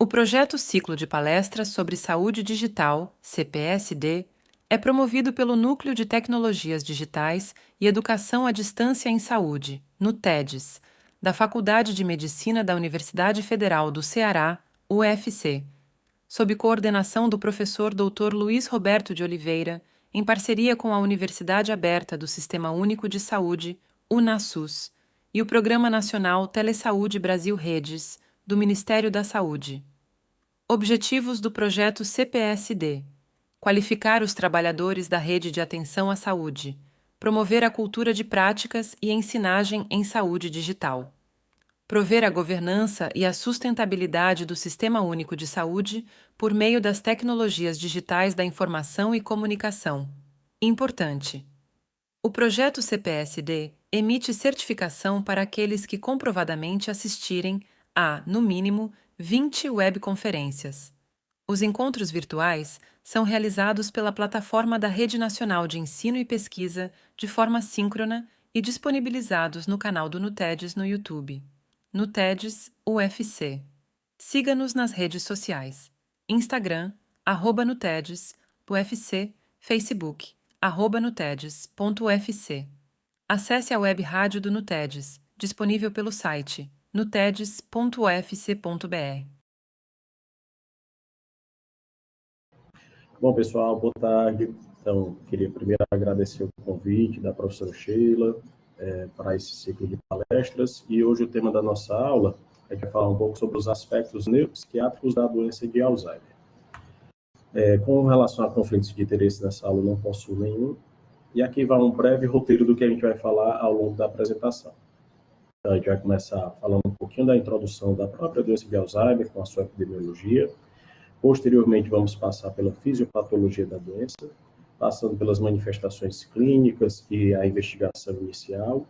O projeto Ciclo de Palestras sobre Saúde Digital, CPSD, é promovido pelo Núcleo de Tecnologias Digitais e Educação à Distância em Saúde, NUTEDES, da Faculdade de Medicina da Universidade Federal do Ceará, UFC, sob coordenação do professor Dr. Luiz Roberto de Oliveira, em parceria com a Universidade Aberta do Sistema Único de Saúde, UNASUS, e o Programa Nacional Telesaúde Brasil Redes, do Ministério da Saúde. Objetivos do projeto CPSD: qualificar os trabalhadores da rede de atenção à saúde, promover a cultura de práticas e ensinagem em saúde digital, prover a governança e a sustentabilidade do Sistema Único de Saúde por meio das tecnologias digitais da informação e comunicação. Importante: o projeto CPSD emite certificação para aqueles que comprovadamente assistirem a, no mínimo, 20 webconferências. Os encontros virtuais são realizados pela plataforma da Rede Nacional de Ensino e Pesquisa de forma síncrona e disponibilizados no canal do NUTEDES no YouTube. NUTEDES UFC. Siga-nos nas redes sociais: Instagram, @NUTEDES, UFC, Facebook, @nutedes.ufc. Acesse a web rádio do NUTEDES, disponível pelo site nutedes.ufc.br. Bom, pessoal, boa tarde. Então, queria primeiro agradecer o convite da professora Sheila para esse ciclo de palestras. E hoje o tema da nossa aula é que falar um pouco sobre os aspectos neuropsiquiátricos da doença de Alzheimer. Com relação a conflitos de interesse nessa aula, não possuo nenhum. E aqui vai um breve roteiro do que a gente vai falar ao longo da apresentação. Então, a gente vai começar falando um pouquinho da introdução da própria doença de Alzheimer, com a sua epidemiologia. Posteriormente, vamos passar pela fisiopatologia da doença, passando pelas manifestações clínicas e a investigação inicial.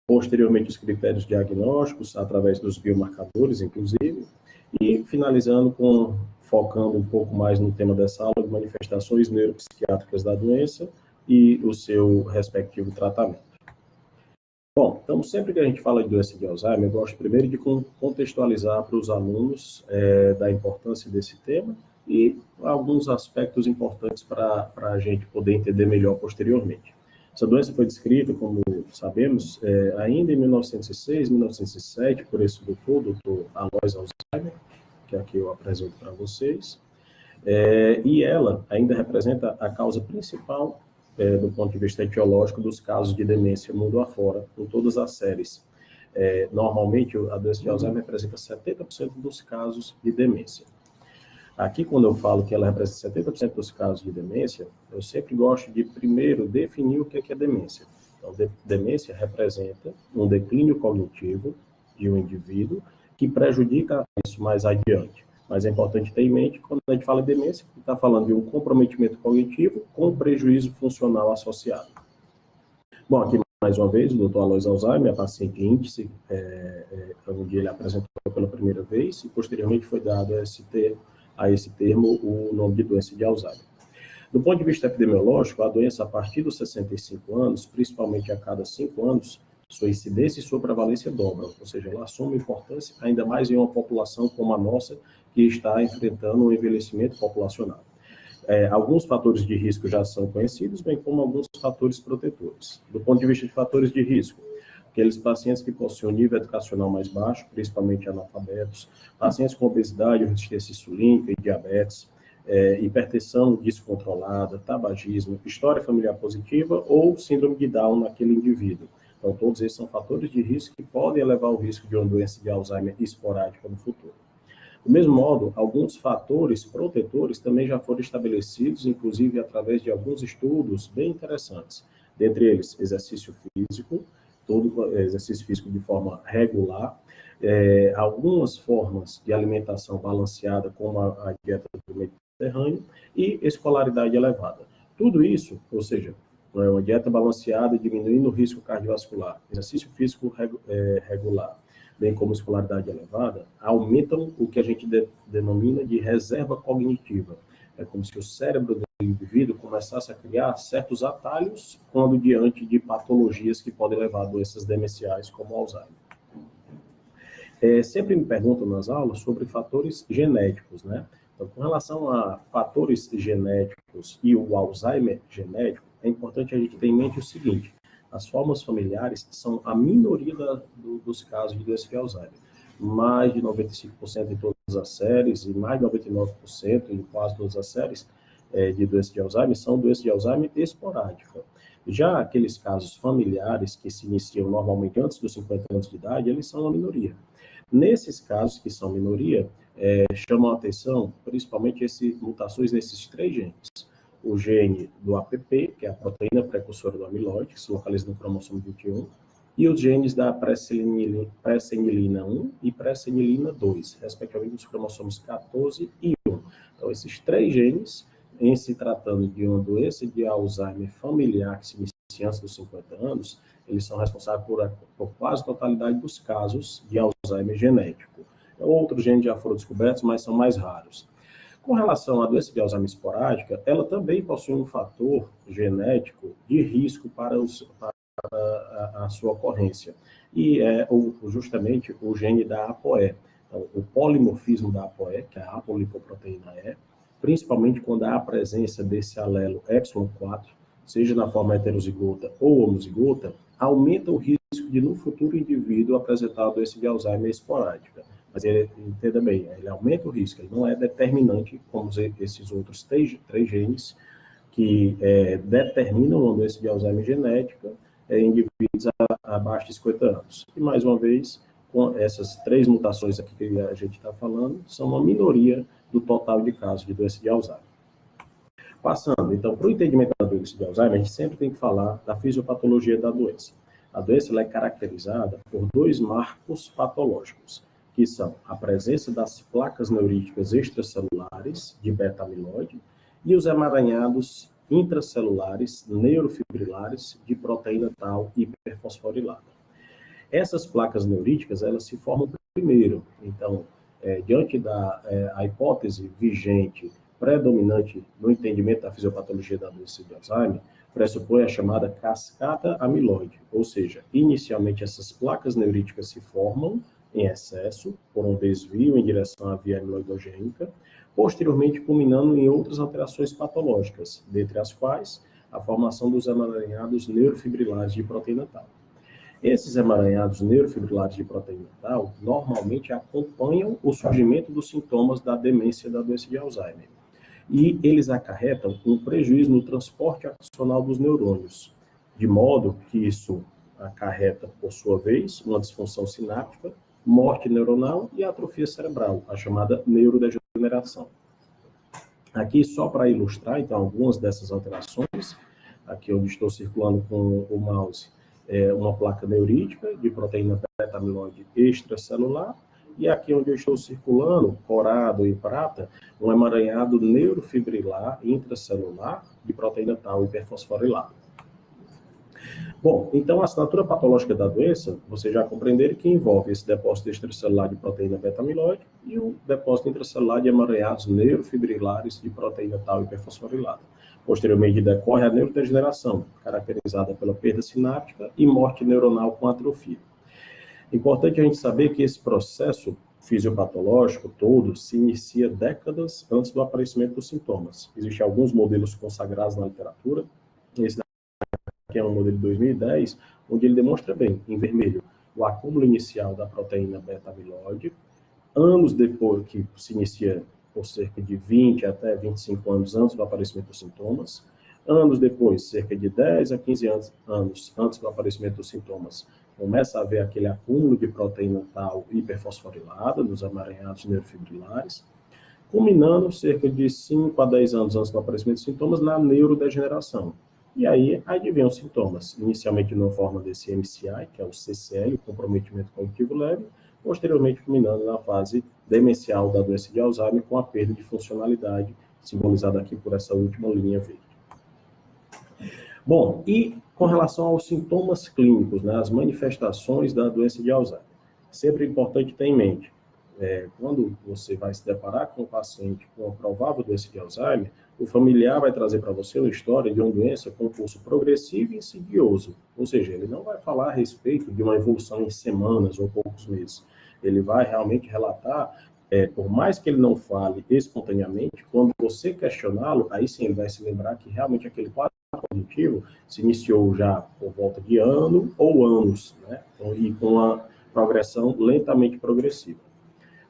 Posteriormente, os critérios diagnósticos, através dos biomarcadores, inclusive. E finalizando focando um pouco mais no tema dessa aula, de manifestações neuropsiquiátricas da doença e o seu respectivo tratamento. Bom, então sempre que a gente fala de doença de Alzheimer, eu gosto primeiro de contextualizar para os alunos da importância desse tema e alguns aspectos importantes para a gente poder entender melhor posteriormente. Essa doença foi descrita, como sabemos, ainda em 1906, 1907, por esse doutor Alois Alzheimer, que aqui eu apresento para vocês, e ela ainda representa a causa principal do ponto de vista etiológico dos casos de demência mundo afora, em todas as séries. Normalmente, a doença de Alzheimer representa 70% dos casos de demência. Aqui, quando eu falo que ela representa 70% dos casos de demência, eu sempre gosto de, primeiro, definir o que é demência. Então, demência representa um declínio cognitivo de um indivíduo que prejudica isso mais adiante. Mas é importante ter em mente, quando a gente fala de demência, que está falando de um comprometimento cognitivo com prejuízo funcional associado. Bom, aqui mais uma vez, o Dr. Alois Alzheimer, a paciente índice, onde ele apresentou pela primeira vez, e posteriormente foi dado a esse termo o nome de doença de Alzheimer. Do ponto de vista epidemiológico, a doença a partir dos 65 anos, principalmente a cada 5 anos, sua incidência e sua prevalência dobram, ou seja, ela assume importância ainda mais em uma população como a nossa, que está enfrentando um envelhecimento populacional. Alguns fatores de risco já são conhecidos, bem como alguns fatores protetores. Do ponto de vista de fatores de risco, aqueles pacientes que possuem um nível educacional mais baixo, principalmente analfabetos, pacientes com obesidade, resistência insulínica e diabetes, hipertensão descontrolada, tabagismo, história familiar positiva ou síndrome de Down naquele indivíduo. Então, todos esses são fatores de risco que podem elevar o risco de uma doença de Alzheimer esporádica no futuro. Do mesmo modo, alguns fatores protetores também já foram estabelecidos, inclusive através de alguns estudos bem interessantes. Dentre eles, exercício físico, todo exercício físico de forma regular, algumas formas de alimentação balanceada, como a dieta do Mediterrâneo, e escolaridade elevada. Tudo isso, ou seja, uma dieta balanceada, diminuindo o risco cardiovascular, exercício físico regular, bem como escolaridade elevada, aumentam o que a gente denomina de reserva cognitiva. É como se o cérebro do indivíduo começasse a criar certos atalhos quando diante de patologias que podem levar a doenças demenciais como Alzheimer. Sempre me perguntam nas aulas sobre fatores genéticos, né? Então, com relação a fatores genéticos e o Alzheimer genético, é importante a gente ter em mente o seguinte: as formas familiares são a minoria dos casos de doença de Alzheimer. Mais de 95% em todas as séries e mais de 99% em quase todas as séries de doença de Alzheimer são doença de Alzheimer esporádica. Já aqueles casos familiares que se iniciam normalmente antes dos 50 anos de idade, eles são a minoria. Nesses casos que são minoria, chamam a atenção principalmente mutações nesses três genes. O gene do APP, que é a proteína precursora do amiloide, que se localiza no cromossomo 21, e os genes da pressenilina 1 e pressenilina 2, respectivamente nos cromossomos 14 e 1. Então, esses três genes, em se tratando de uma doença de Alzheimer familiar que se inicia antes dos 50 anos, eles são responsáveis por quase a totalidade dos casos de Alzheimer genético. Outros genes já foram descobertos, mas são mais raros. Com relação à doença de Alzheimer esporádica, ela também possui um fator genético de risco para a sua ocorrência, e é justamente o gene da ApoE. Então, o polimorfismo da ApoE, que é a apolipoproteína E, principalmente quando há a presença desse alelo epsilon-4, seja na forma heterozigota ou homozigota, aumenta o risco de, no futuro, o indivíduo apresentar a doença de Alzheimer esporádica. Mas entenda bem, ele aumenta o risco, ele não é determinante, como esses outros três genes que determinam uma doença de Alzheimer genética em indivíduos abaixo de 50 anos. E, mais uma vez, com essas três mutações aqui que a gente está falando, são uma minoria do total de casos de doença de Alzheimer. Passando, então, para o entendimento da doença de Alzheimer, a gente sempre tem que falar da fisiopatologia da doença. A doença ela é caracterizada por dois marcos patológicos, que são a presença das placas neuríticas extracelulares de beta-amiloide e os emaranhados intracelulares neurofibrilares de proteína tau hiperfosforilada. Essas placas neuríticas, elas se formam primeiro. Então, diante da a hipótese vigente, predominante no entendimento da fisiopatologia da doença de Alzheimer, pressupõe a chamada cascata amiloide, ou seja, inicialmente essas placas neuríticas se formam em excesso, por um desvio em direção à via amiloidogênica, posteriormente culminando em outras alterações patológicas, dentre as quais a formação dos emaranhados neurofibrilares de proteína tau. Esses emaranhados neurofibrilares de proteína tau normalmente acompanham o surgimento dos sintomas da demência da doença de Alzheimer. E eles acarretam um prejuízo no transporte axonal dos neurônios, de modo que isso acarreta, por sua vez, uma disfunção sináptica, morte neuronal e atrofia cerebral, a chamada neurodegeneração. Aqui, só para ilustrar, então, algumas dessas alterações, aqui onde estou circulando com o mouse, uma placa neurítica de proteína beta-amiloide extracelular, e aqui onde eu estou circulando, corado em prata, um emaranhado neurofibrilar intracelular de proteína tau hiperfosforilada. Bom, então a assinatura patológica da doença, vocês já compreenderam que envolve esse depósito extracelular de proteína beta-amiloide e o depósito intracelular de emaranhados neurofibrilares de proteína tau hiperfosforilada. Posteriormente decorre a neurodegeneração, caracterizada pela perda sináptica e morte neuronal com atrofia. Importante a gente saber que esse processo fisiopatológico todo se inicia décadas antes do aparecimento dos sintomas. Existem alguns modelos consagrados na literatura, esse que é um modelo de 2010, onde ele demonstra bem, em vermelho, o acúmulo inicial da proteína beta-amiloide, anos depois, que se inicia por cerca de 20 até 25 anos antes do aparecimento dos sintomas, anos depois, cerca de 10 a 15 anos antes do aparecimento dos sintomas, começa a haver aquele acúmulo de proteína tau hiperfosforilada nos emaranhados neurofibrilares, culminando cerca de 5 a 10 anos antes do aparecimento dos sintomas na neurodegeneração. E aí advêm os sintomas, inicialmente na forma desse MCI, que é o CCL, o comprometimento cognitivo leve, posteriormente culminando na fase demencial da doença de Alzheimer com a perda de funcionalidade, simbolizada aqui por essa última linha verde. Bom, e com relação aos sintomas clínicos, né, as manifestações da doença de Alzheimer, sempre importante ter em mente, quando você vai se deparar com um paciente com uma provável doença de Alzheimer, o familiar vai trazer para você uma história de uma doença com curso progressivo e insidioso, ou seja, ele não vai falar a respeito de uma evolução em semanas ou poucos meses. ele vai realmente relatar, por mais que ele não fale espontaneamente, quando você questioná-lo, aí sim ele vai se lembrar que realmente aquele quadro cognitivo se iniciou já por volta de ano ou anos, né? Então, e com uma progressão lentamente progressiva.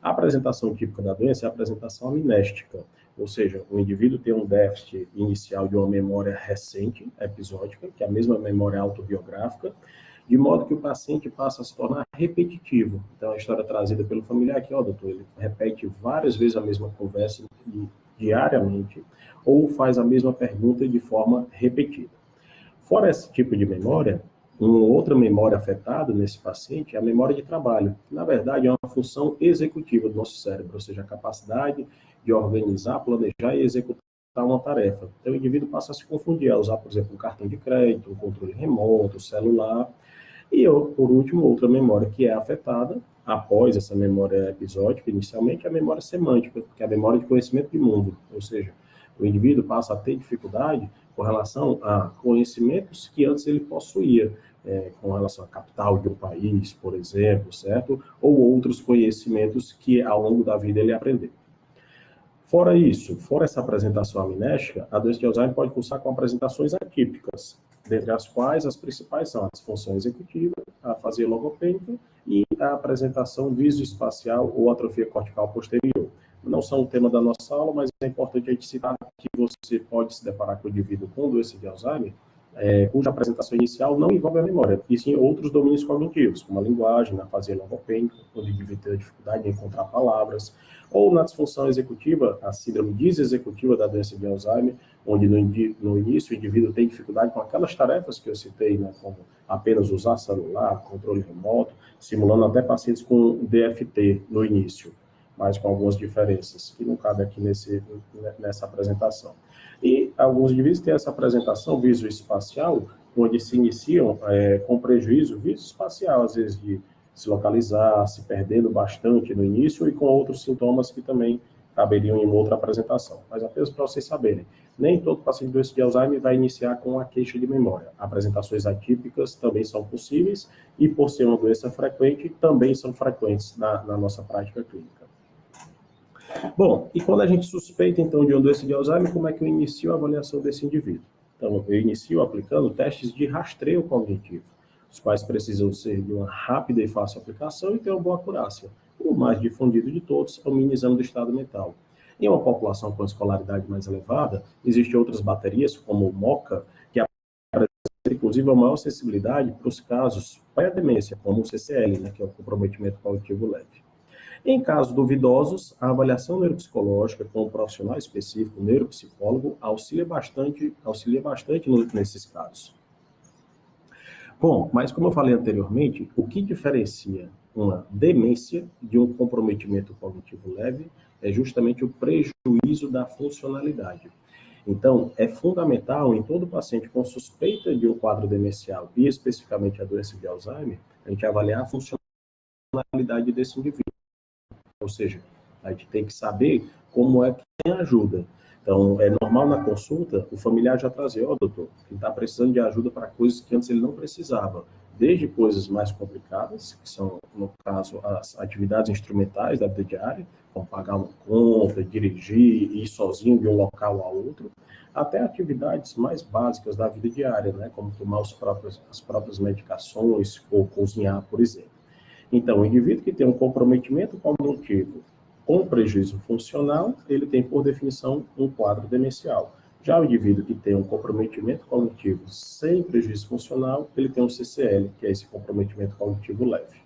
A apresentação típica da doença é a apresentação amnéstica, ou seja, o indivíduo tem um déficit inicial de uma memória recente, episódica, que é a mesma memória autobiográfica, de modo que o paciente passa a se tornar repetitivo. Então, a história trazida pelo familiar aqui, doutor, ele repete várias vezes a mesma conversa diariamente, ou faz a mesma pergunta de forma repetida. Fora esse tipo de memória, uma outra memória afetada nesse paciente é a memória de trabalho, que, na verdade, é uma função executiva do nosso cérebro, ou seja, a capacidade de organizar, planejar e executar uma tarefa. Então, o indivíduo passa a se confundir, a usar, por exemplo, um cartão de crédito, um controle remoto, celular. E, por último, outra memória que é afetada, após essa memória episódica, inicialmente, é a memória semântica, que é a memória de conhecimento de mundo, ou seja, o indivíduo passa a ter dificuldade com relação a conhecimentos que antes ele possuía, com relação à capital de um país, por exemplo, certo? Ou outros conhecimentos que ao longo da vida ele aprendeu. Fora isso, fora essa apresentação amnéstica, a doença de Alzheimer pode cursar com apresentações atípicas, dentre as quais as principais são a disfunção executiva, a afasia logopêdica e a apresentação visoespacial ou atrofia cortical posterior. Não são o tema da nossa aula, mas é importante a gente citar que você pode se deparar com o indivíduo com doença de Alzheimer, cuja apresentação inicial não envolve a memória, e sim outros domínios cognitivos, como a linguagem, na afasia logopêdica, onde o indivíduo tem dificuldade em encontrar palavras, ou na disfunção executiva, a síndrome disexecutiva da doença de Alzheimer, onde no início o indivíduo tem dificuldade com aquelas tarefas que eu citei, né, como apenas usar celular, controle remoto, simulando até pacientes com DFT no início, mas com algumas diferenças, que não cabe aqui nessa apresentação. E alguns indivíduos têm essa apresentação visoespacial, onde se iniciam com prejuízo visoespacial, às vezes de se localizar, se perdendo bastante no início, e com outros sintomas que também caberiam em outra apresentação. Mas apenas para vocês saberem, nem todo paciente de doença de Alzheimer vai iniciar com a queixa de memória. Apresentações atípicas também são possíveis, e por ser uma doença frequente, também são frequentes na nossa prática clínica. Bom, e quando a gente suspeita, então, de uma doença de Alzheimer, como é que eu inicio a avaliação desse indivíduo? Então, eu inicio aplicando testes de rastreio cognitivo, os quais precisam ser de uma rápida e fácil aplicação e ter uma boa acurácia. O mais difundido de todos é o mini exame do estado mental. Em uma população com escolaridade mais elevada, existem outras baterias, como o MoCA, que apresenta, inclusive, a maior sensibilidade para os casos pré-demência, como o CCL, né, que é o comprometimento cognitivo leve. Em casos duvidosos, a avaliação neuropsicológica com um profissional específico, um neuropsicólogo, auxilia bastante nesses casos. Bom, mas como eu falei anteriormente, o que diferencia uma demência de um comprometimento cognitivo leve é justamente o prejuízo da funcionalidade. Então, é fundamental em todo paciente com suspeita de um quadro demencial e especificamente a doença de Alzheimer, a gente avaliar a funcionalidade desse indivíduo. Ou seja, a gente tem que saber como é que tem ajuda. Então, é normal na consulta o familiar já trazer, doutor, ele está precisando de ajuda para coisas que antes ele não precisava, desde coisas mais complicadas, que são, no caso, as atividades instrumentais da vida diária, como pagar uma conta, dirigir, ir sozinho de um local a outro, até atividades mais básicas da vida diária, né, como tomar as próprias medicações ou cozinhar, por exemplo. Então, o indivíduo que tem um comprometimento cognitivo com prejuízo funcional, ele tem, por definição, um quadro demencial. Já o indivíduo que tem um comprometimento cognitivo sem prejuízo funcional, ele tem um CCL, que é esse comprometimento cognitivo leve.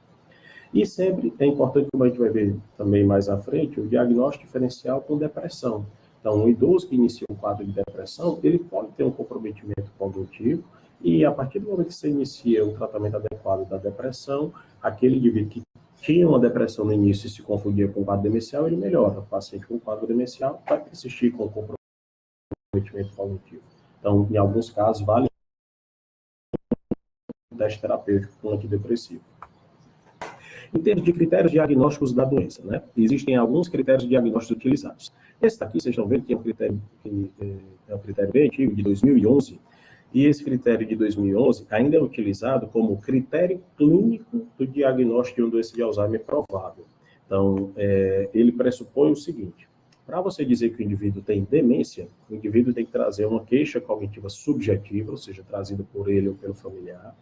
E sempre é importante, como a gente vai ver também mais à frente, o diagnóstico diferencial com depressão. Então, um idoso que inicia um quadro de depressão, ele pode ter um comprometimento cognitivo, e a partir do momento que você inicia o tratamento adequado da depressão, aquele indivíduo que tinha uma depressão no início e se confundia com o quadro demencial, ele melhora. O paciente com quadro demencial vai persistir com o comprometimento cognitivo. Então, em alguns casos, vale um teste terapêutico com antidepressivo. Em termos de critérios diagnósticos da doença, né? Existem alguns critérios diagnósticos utilizados. Esse daqui, vocês estão vendo que é um critério bem antigo, de 2011, E esse critério de 2011 ainda é utilizado como critério clínico do diagnóstico de uma doença de Alzheimer provável. Então, ele pressupõe o seguinte: para você dizer que o indivíduo tem demência, o indivíduo tem que trazer uma queixa cognitiva subjetiva, ou seja, trazida por ele ou pelo familiar.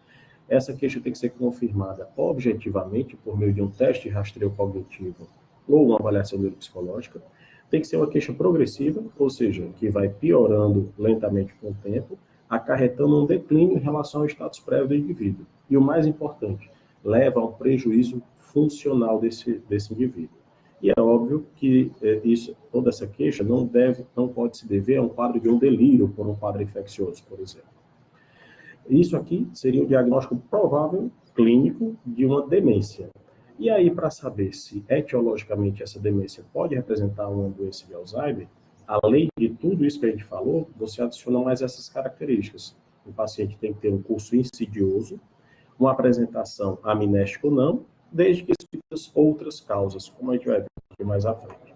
Essa queixa tem que ser confirmada objetivamente por meio de um teste de rastreio cognitivo ou uma avaliação neuropsicológica. Tem que ser uma queixa progressiva, ou seja, que vai piorando lentamente com o tempo, acarretando um declínio em relação ao status prévio do indivíduo. E o mais importante, leva a um prejuízo funcional desse indivíduo. E é óbvio que toda essa queixa não pode se dever a um quadro de um delírio por um quadro infeccioso, por exemplo. Isso aqui seria o diagnóstico provável clínico de uma demência. E aí, para saber se etiologicamente essa demência pode representar uma doença de Alzheimer, além de tudo isso que a gente falou, você adiciona mais essas características. O paciente tem que ter um curso insidioso, uma apresentação amnésica ou não, desde que explique outras causas, como a gente vai ver aqui mais à frente.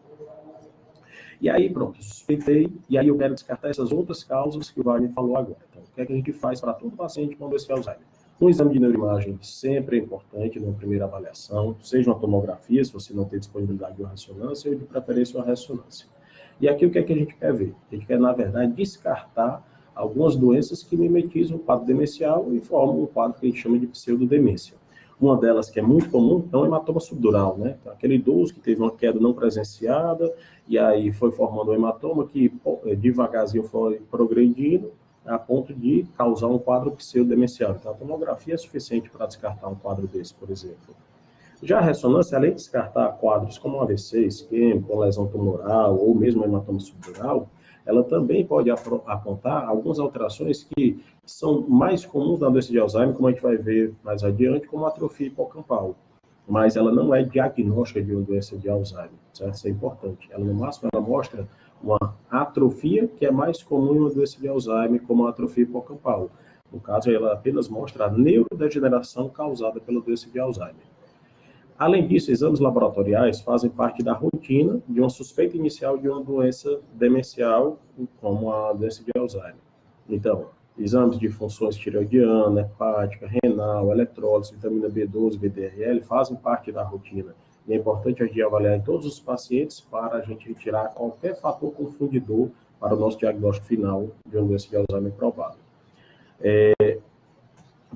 E aí, pronto, suspeitei, e aí eu quero descartar essas outras causas que o Wagner falou agora. Então, o que é que a gente faz para todo paciente com doença de Alzheimer? Um exame de neuroimagem sempre é importante na primeira avaliação, seja uma tomografia, se você não tem disponibilidade de uma ressonância, ou de preferência uma ressonância. E aqui o que é que a gente quer ver? A gente quer, na verdade, descartar algumas doenças que mimetizam o quadro demencial e formam um quadro que a gente chama de pseudodemência. Uma delas, que é muito comum, é o hematoma subdural, né? Então, aquele idoso que teve uma queda não presenciada, e aí foi formando um hematoma que devagarzinho foi progredindo, a ponto de causar um quadro pseudodemencial. Então, a tomografia é suficiente para descartar um quadro desse, por exemplo. Já a ressonância, além de descartar quadros como AVC isquêmico, lesão tumoral ou mesmo hematoma subdural, ela também pode apontar algumas alterações que são mais comuns na doença de Alzheimer, como a gente vai ver mais adiante, como a atrofia hipocampal. Mas ela não é diagnóstica de uma doença de Alzheimer, certo? Isso é importante. Ela, no máximo, ela mostra uma atrofia que é mais comum em uma doença de Alzheimer, como a atrofia hipocampal. No caso, ela apenas mostra a neurodegeneração causada pela doença de Alzheimer. Além disso, exames laboratoriais fazem parte da rotina de uma suspeita inicial de uma doença demencial, como a doença de Alzheimer. Então, exames de funções tireoidiana, hepática, renal, eletrólise, vitamina B12, VDRL, fazem parte da rotina. E é importante a gente avaliar em todos os pacientes para a gente retirar qualquer fator confundidor para o nosso diagnóstico final de uma doença de Alzheimer provável.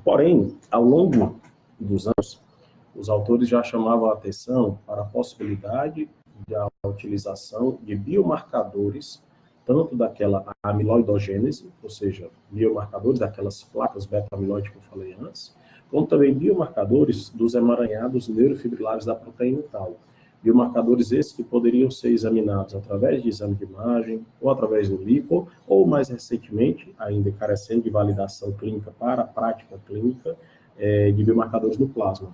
Porém, ao longo dos anos, os autores já chamavam a atenção para a possibilidade da utilização de biomarcadores, tanto daquela amiloidogênese, ou seja, biomarcadores daquelas placas beta-amiloide que eu falei antes, como também biomarcadores dos emaranhados neurofibrilares da proteína tau. Biomarcadores esses que poderiam ser examinados através de exame de imagem, ou através do LIPO, ou mais recentemente, ainda carecendo de validação clínica para a prática clínica, de biomarcadores no plasma.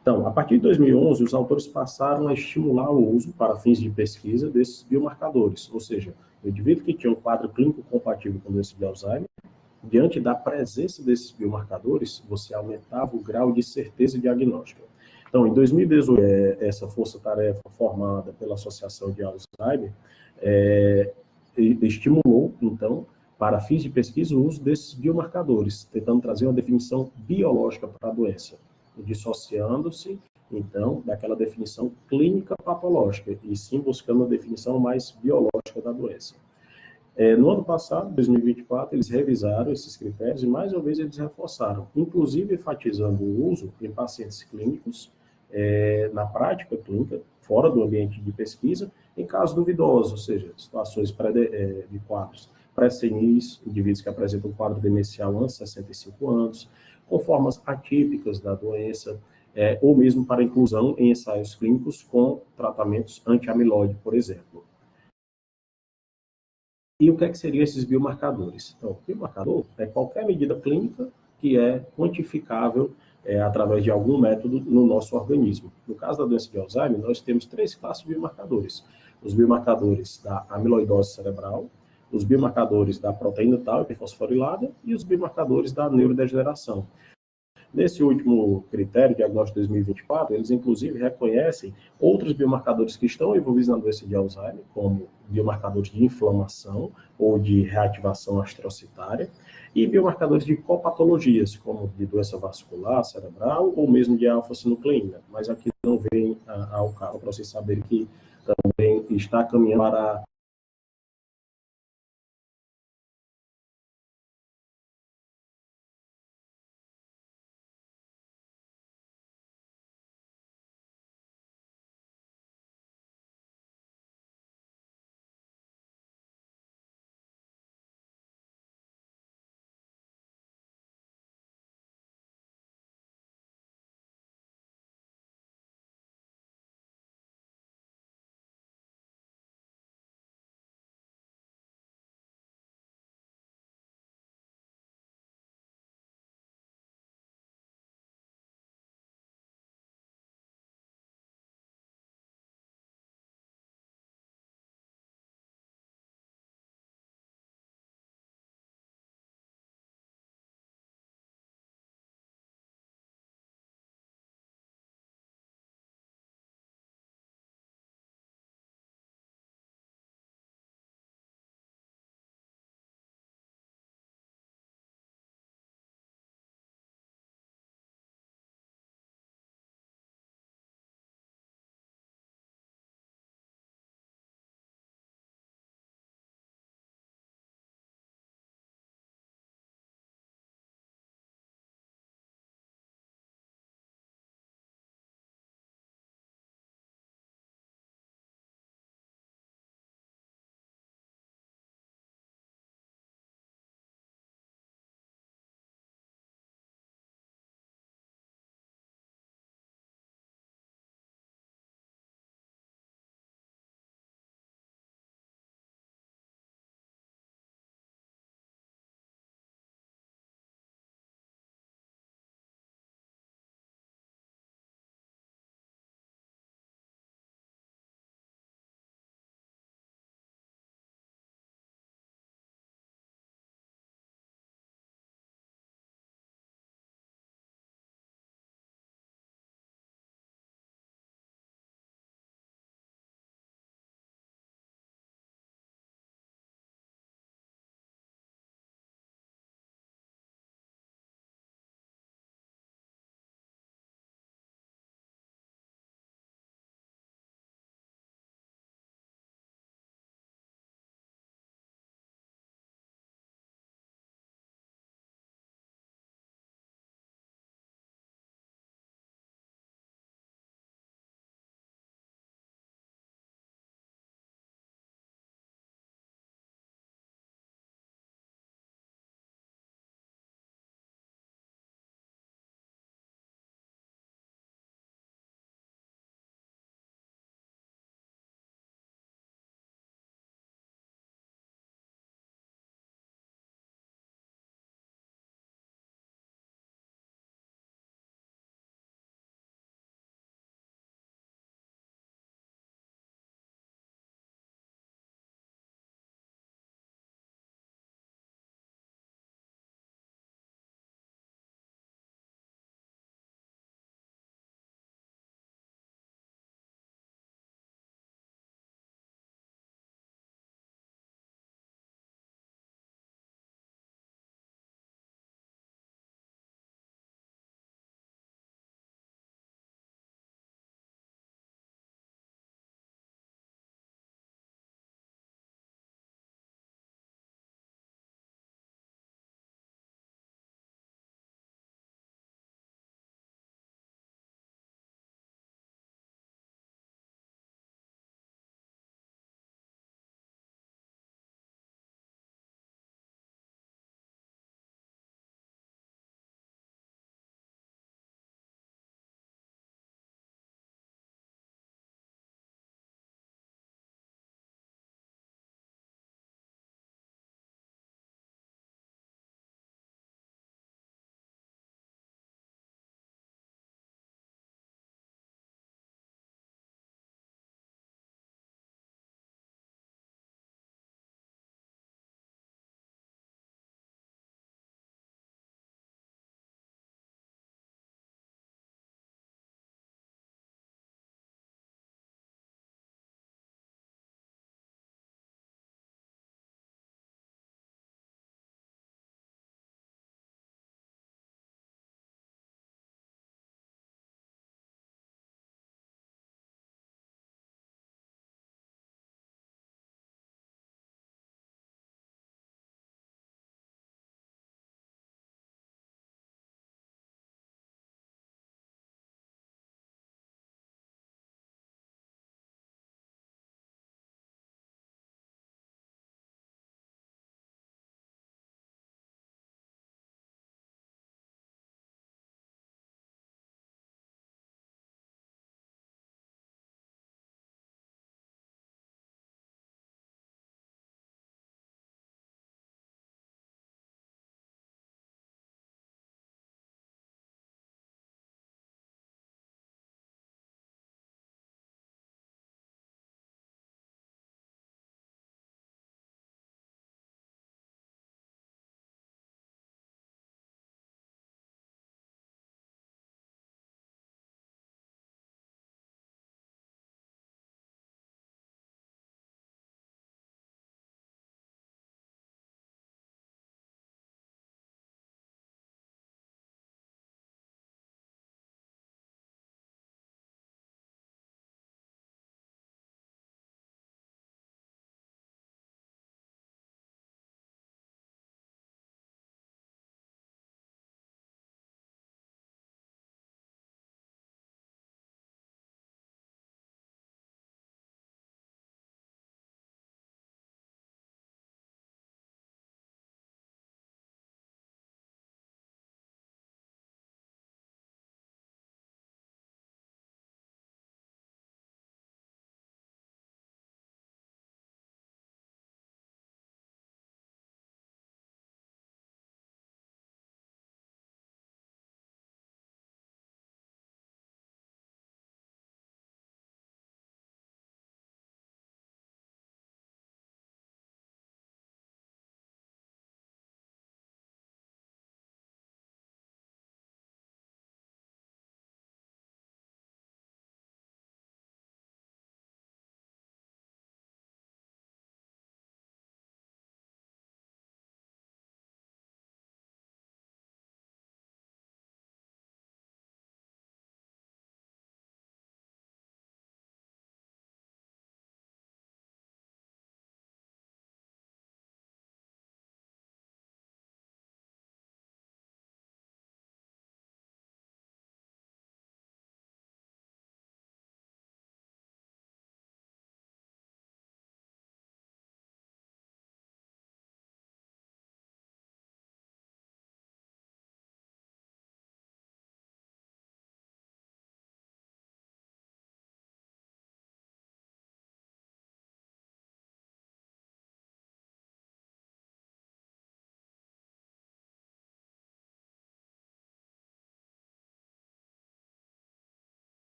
Então, a partir de 2011, os autores passaram a estimular o uso, para fins de pesquisa, desses biomarcadores, ou seja, o indivíduo que tinha um quadro clínico compatível com doença de Alzheimer, diante da presença desses biomarcadores, você aumentava o grau de certeza diagnóstica. Então, em 2018, essa força-tarefa formada pela Associação de Alzheimer estimulou, então, para fins de pesquisa, o uso desses biomarcadores, tentando trazer uma definição biológica para a doença, dissociando-se, então, daquela definição clínica patológica, e sim buscando uma definição mais biológica da doença. No ano passado, 2024, eles revisaram esses critérios e, mais uma vez, eles reforçaram, inclusive enfatizando o uso em pacientes clínicos, na prática clínica, fora do ambiente de pesquisa, em casos duvidosos, ou seja, situações de quadros pré-senis, indivíduos que apresentam um quadro demencial antes de 65 anos, com formas atípicas da doença, ou mesmo para inclusão em ensaios clínicos com tratamentos anti-amiloide, por exemplo. E o que seriam esses biomarcadores? Então, o biomarcador é qualquer medida clínica que é quantificável através de algum método no nosso organismo. No caso da doença de Alzheimer, nós temos 3 classes de biomarcadores. Os biomarcadores da amiloidose cerebral, os biomarcadores da proteína tau hiperfosforilada e os biomarcadores da neurodegeneração. Nesse último critério, diagnóstico 2024, eles inclusive reconhecem outros biomarcadores que estão envolvidos na doença de Alzheimer, como biomarcadores de inflamação ou de reativação astrocitária, e biomarcadores de copatologias, como de doença vascular, cerebral, ou mesmo de alfa-sinucleína. Mas aqui não vem ao caso, para vocês saberem que também está caminhando para